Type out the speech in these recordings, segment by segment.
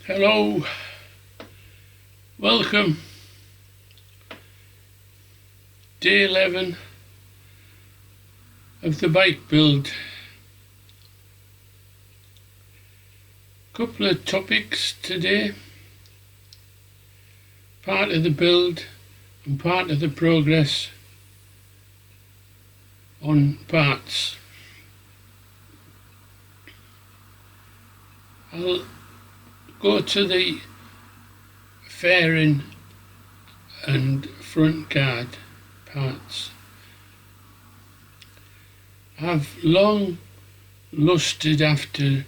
Hello, welcome. Day 11 of the bike build. Couple of topics today. Part of the build and part of the progress on parts. I'll go to the fairing and front guard parts. I've long lusted after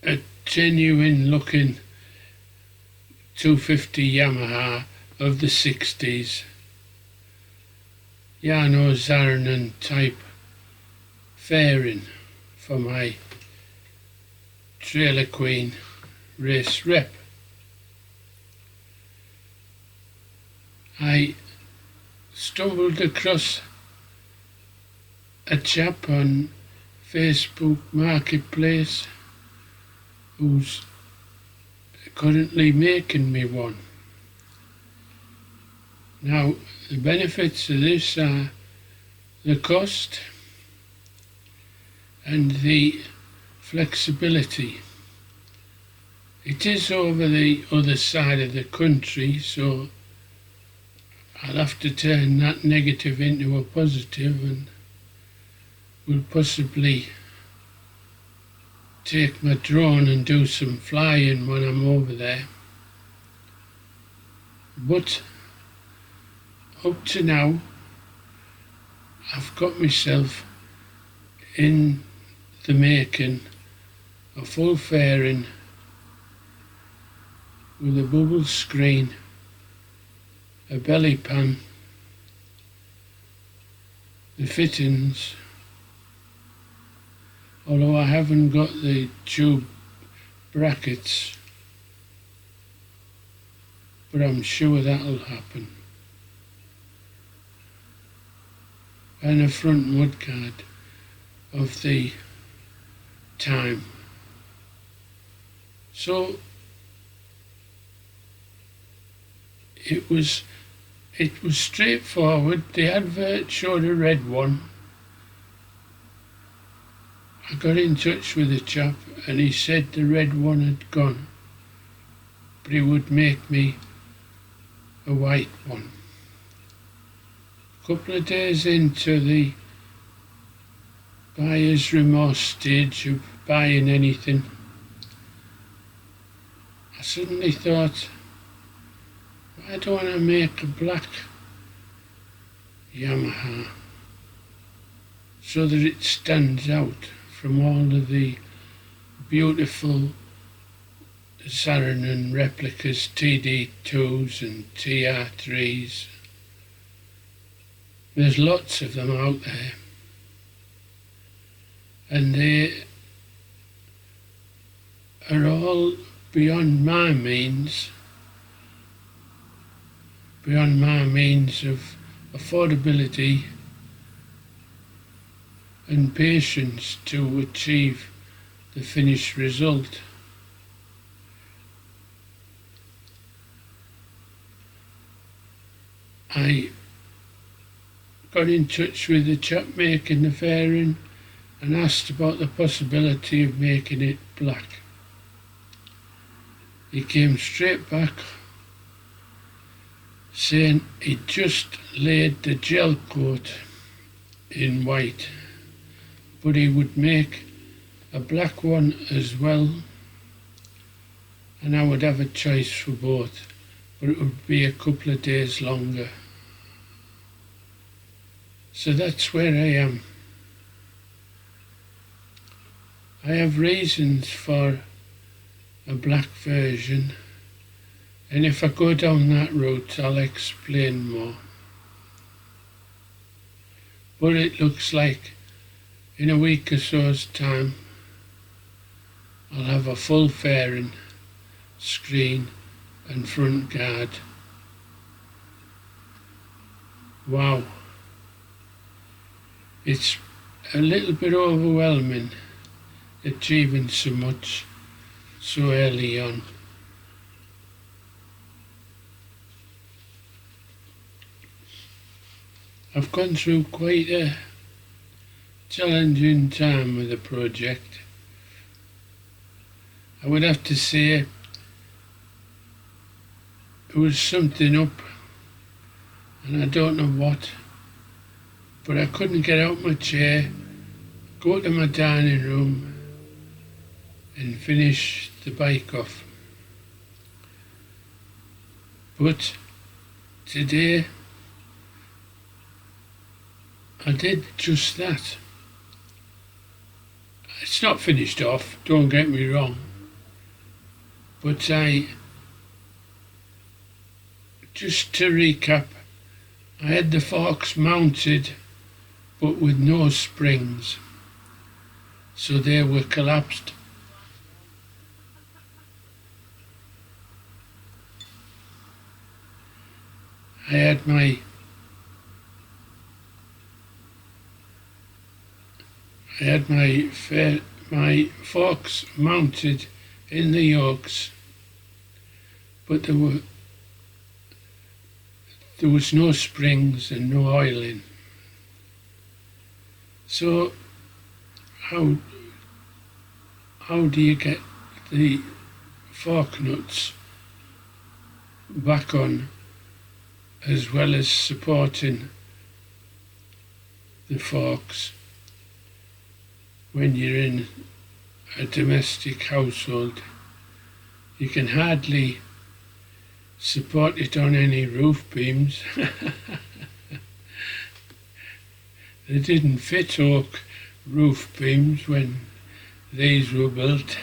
a genuine looking 250 Yamaha of the 60s, Jarno Saarinen type fairing for my Trailer Queen race rep. I stumbled across a chap on Facebook Marketplace who's currently making me one. Now, the benefits of this are the cost and the flexibility. It is over the other side of the country, so I'll have to turn that negative into a positive and will possibly take my drone and do some flying when I'm over there. But up to now, I've got myself in the making a full fairing with a bubble screen, a belly pan, the fittings, although I haven't got the tube brackets, but I'm sure that'll happen, and a front mudguard of the time. So it was straightforward. The advert showed a red one. I got in touch with the chap and he said the red one had gone, but he would make me a white one. A couple of days into the buyer's remorse stage of buying anything, I suddenly thought, why don't I make a black Yamaha so that it stands out from all of the beautiful Saarinen replicas, TD2s and TR3s. There's lots of them out there, and they are all beyond my means of affordability and patience to achieve the finished result. I got in touch with the chap making the fairing and asked about the possibility of making it black. He came straight back saying he'd just laid the gel coat in white, but he would make a black one as well, and I would have a choice for both, but it would be a couple of days longer. So that's where I am. I have reasons for a black version, and if I go down that route I'll explain more. But it looks like in a week or so's time I'll have a full fairing, screen and front guard. Wow. It's a little bit overwhelming achieving so much so early on. I've gone through quite a challenging time with the project. I would have to say it was something up, and I don't know what, but I couldn't get out my chair, go to my dining room and finish the bike off. But today I did just that. It's not finished off, don't get me wrong, but just to recap, I had the forks mounted but with no springs, so they were collapsed. I had my forks mounted in the yokes, but there was no springs and no oiling. So how do you get the fork nuts back on, as well as supporting the forks when you're in a domestic household? You can hardly support it on any roof beams. They didn't fit oak roof beams when these were built.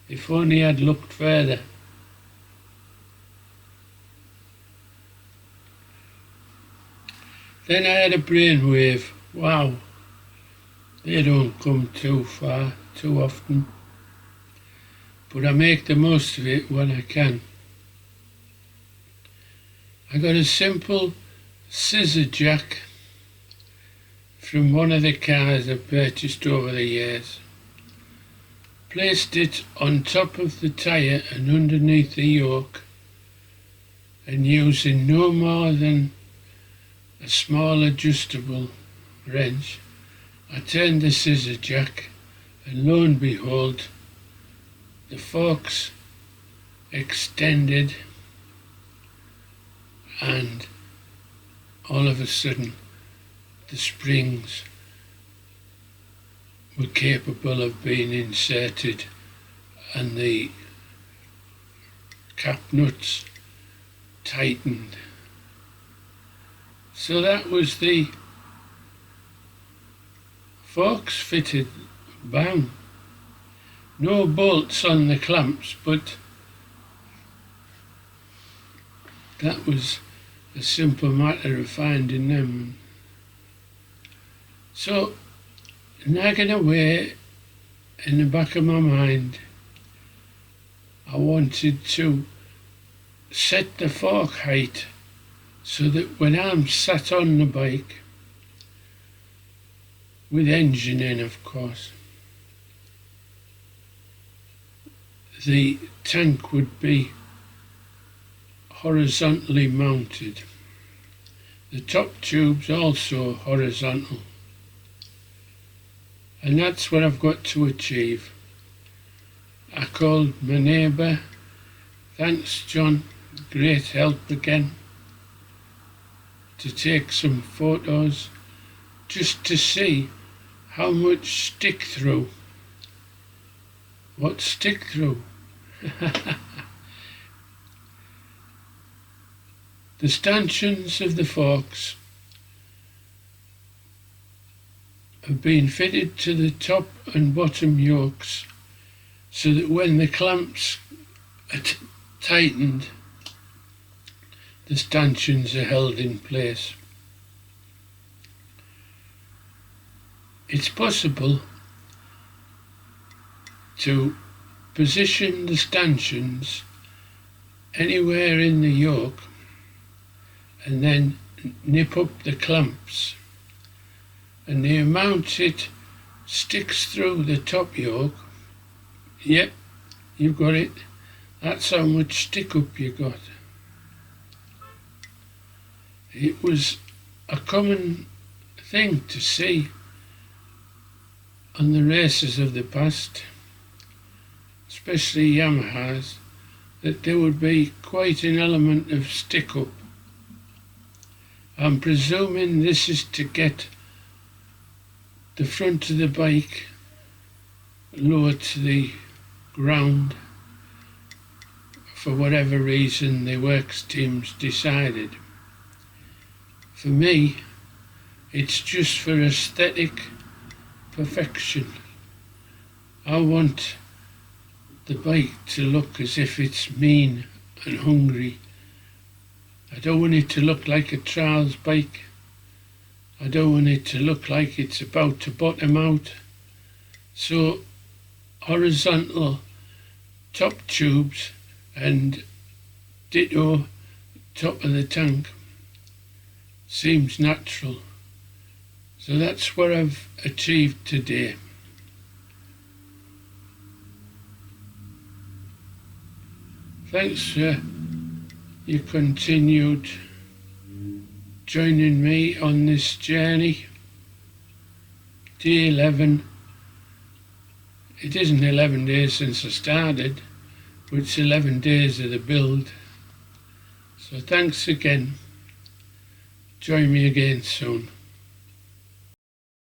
If only I'd looked further. Then I had a brainwave. Wow, they don't come too far, too often. But I make the most of it when I can. I got a simple scissor jack from one of the cars I purchased over the years. Placed it on top of the tyre and underneath the yoke, and using no more than a small adjustable wrench, I turned the scissor jack, and lo and behold, the forks extended, and all of a sudden the springs were capable of being inserted and the cap nuts tightened. So that was the forks fitted, bang. No bolts on the clamps, but that was a simple matter of finding them. So, nagging away in the back of my mind, I wanted to set the fork height so that when I'm sat on the bike, with engine in of course, the tank would be horizontally mounted. The top tube's also horizontal. And that's what I've got to achieve. I called my neighbour, thanks John, great help again, to take some photos just to see how much stick through. What stick through? The stanchions of the forks have been fitted to the top and bottom yokes so that when the clamps are tightened, the stanchions are held in place. It's possible to position the stanchions anywhere in the yoke and then nip up the clamps, and the amount it sticks through the top yoke Yep, you've got it. That's how much stick-up you got. It was a common thing to see on the races of the past, especially Yamahas, that there would be quite an element of stick-up. I'm presuming this is to get the front of the bike lower to the ground for whatever reason the works teams decided. For me, it's just for aesthetic perfection. I want the bike to look as if it's mean and hungry. I don't want it to look like a trials bike. I don't want it to look like it's about to bottom out. So horizontal top tubes and ditto top of the tank seems natural. So that's what I've achieved today. Thanks for your continued joining me on this journey. Day 11. It isn't 11 days since I started, but it's 11 days of the build. So thanks again. Join me again soon.